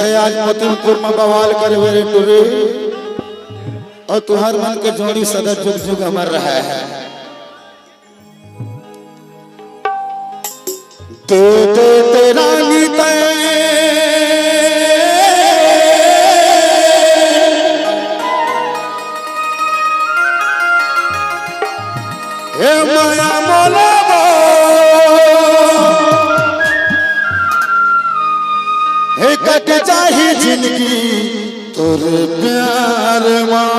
है आज मोतीपुर में बवाल कर वे टूरे और तुहार मन के जोड़ी सदा जुग जुग अमर रहा है। ते ते तेरा गीत हे माया मोला हे कट जाही जिंदगी तोरे प्यार मां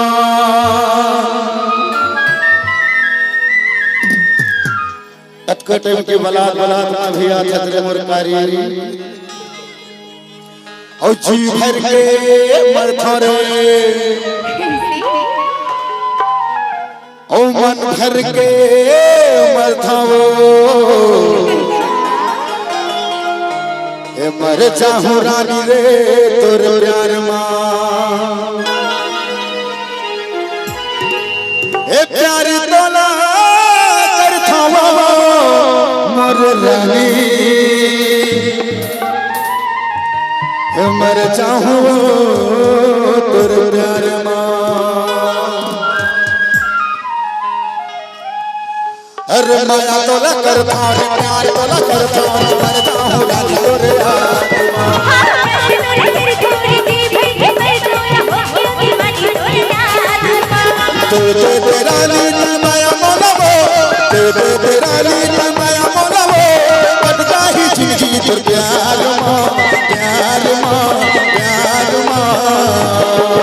अटकटे के बलात बलात में भी आता तेरे मोर कारी और जी भर के मरथरे ओ मन भर के मरथाओ मर चाहूं रानी रे तोर प्यार मां ए प्यार तोला कर थावा मर रानी मर चाहूं तोर प्यार मां अरे माया तोला कर थार प्यार तोला कर थार मर चाहूं रानी तोर तेरा लीला माया मोलावो तेरा लीला माया मोलावो कटता ही जिंदगी तोर प्यार मां प्यार मां प्यार मां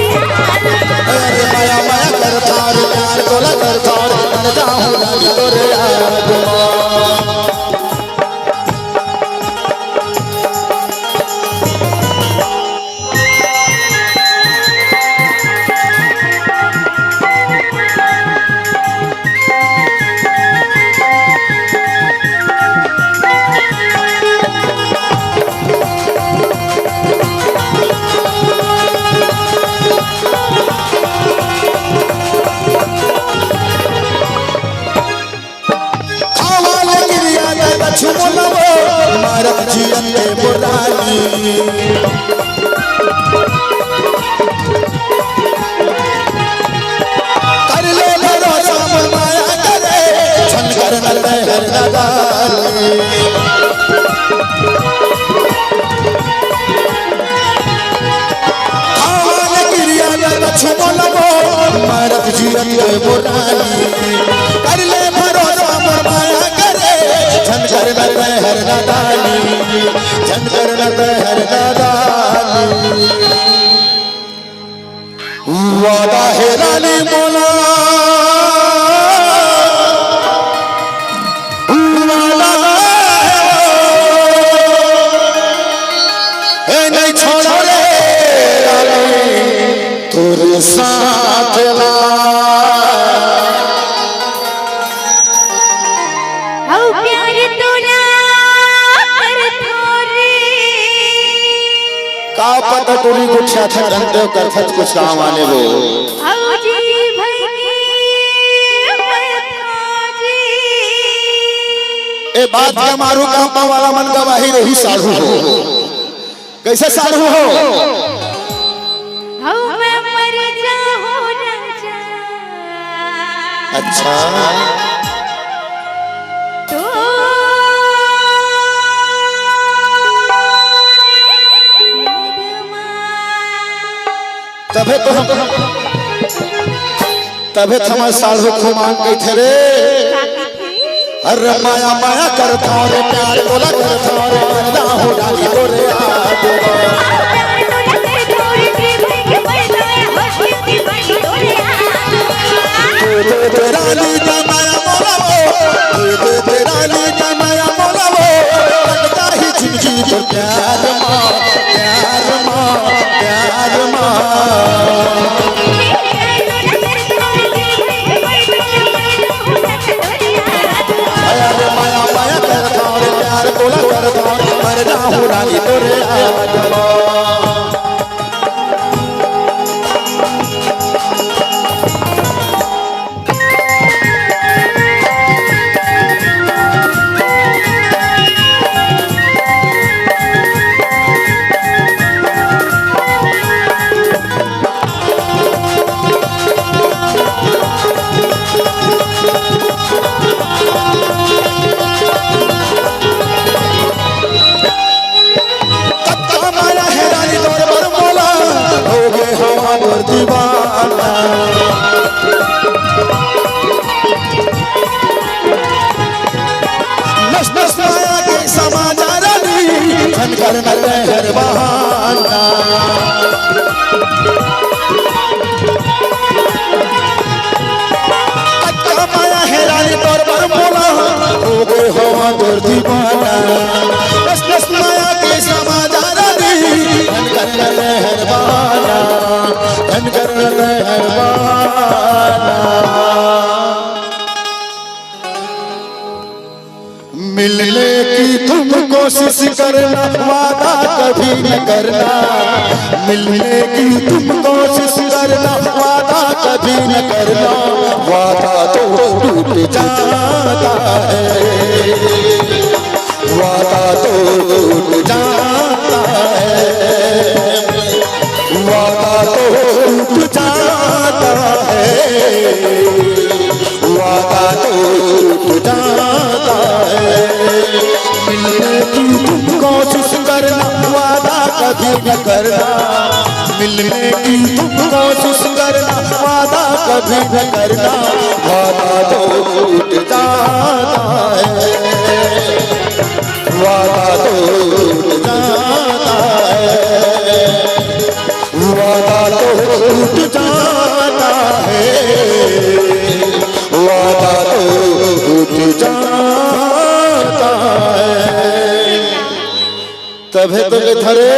अरे माया माया कर थार प्यार तोला कर थार मन जाऊं रानी तोर याद मां कर ले भरोसा माया करे छन कर हर नगारी आवाल गिरिया लक्ष्मणवो मारत जीवन के मुरारी कर ले भरोसा माया करे छन कर हर नगारी छन कर हर नगारी वादा है रानी मोला है नहीं छोड़ो रे तेरे साथ ला का पता टोली कुछ अच्छा रंग कर कुछ काम आने वो ए बात के मारू कांपा वाला मन गवाही रही साधु हो कैसे साधु हो अच्छा तबे तो हम साधु को मांग गई थे रे अरे माया माया कर थारे प्यार तोला कर थारे मरदा हो डाली तोरे याद तेरा लीला माया मोलावो तेरा लीला माया मोलावो कटता ही जिंदगी तोर प्यार मां प्यार मां प्यार मां रानी तोरे याद लहर बहाना अच्छा माया है रानी तौर पर मोला हो गए हो तोर दीवाना बस बस माया के समाचार दी धन कर लहर बहाना धन कर लहर बहाना मिलने की तुम कोशिश करना वादा कभी न करना मिलने की तुम कोशिश करना वादा कभी न करना वादा तो टूट जाता है वादा तो टूट जाता है वादा तो टूट जाता है वादा तो टूट जाता है मिलने की तुम कोशिश करना वादा कभी न करना मिलने की तुम कोशिश करना वादा कभी न करना वादा तो टूट जाता है वादा तो टूट जाता है वादा तो टूट जाता है वादा तो टूट जाता है तबे तो धरे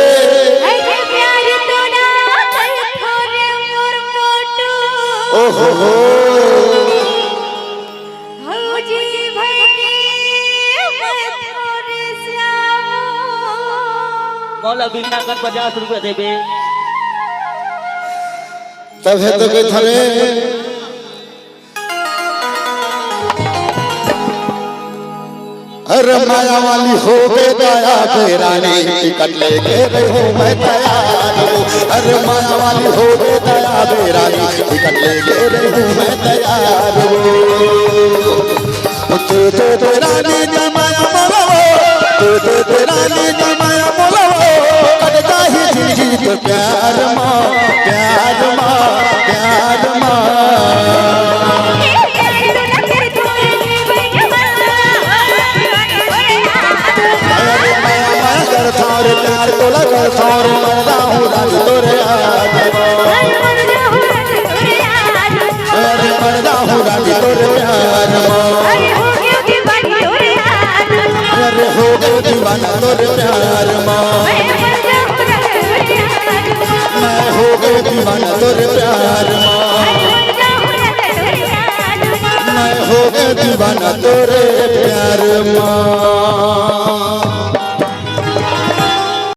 ओहो हो मौला बिना कर 50 रुपए देबे तबे तो धरे अरे माया वाली हो गए दया बेरानी टिकट लेके रहो मैं तैयार हूँ अरे माया वाली हो गए दया बेरानी टिकट लेके रहो मैं तैयार हूँ रानी जमाया बोलो रानी जमाया बोलो कटता ही जिंदगी तो प्यार माँ प्यार माँ प्यार माँ थारे प्यार को लगा थारे मरदा हूँ रानी तोरे याद अरे मरदा हूँ रानी तोरे प्यार अरे हो गए दीवाना तोरे प्यार मैं हो गए दीवाना तोरे प्यार मैं हो गए दीवाना तोरे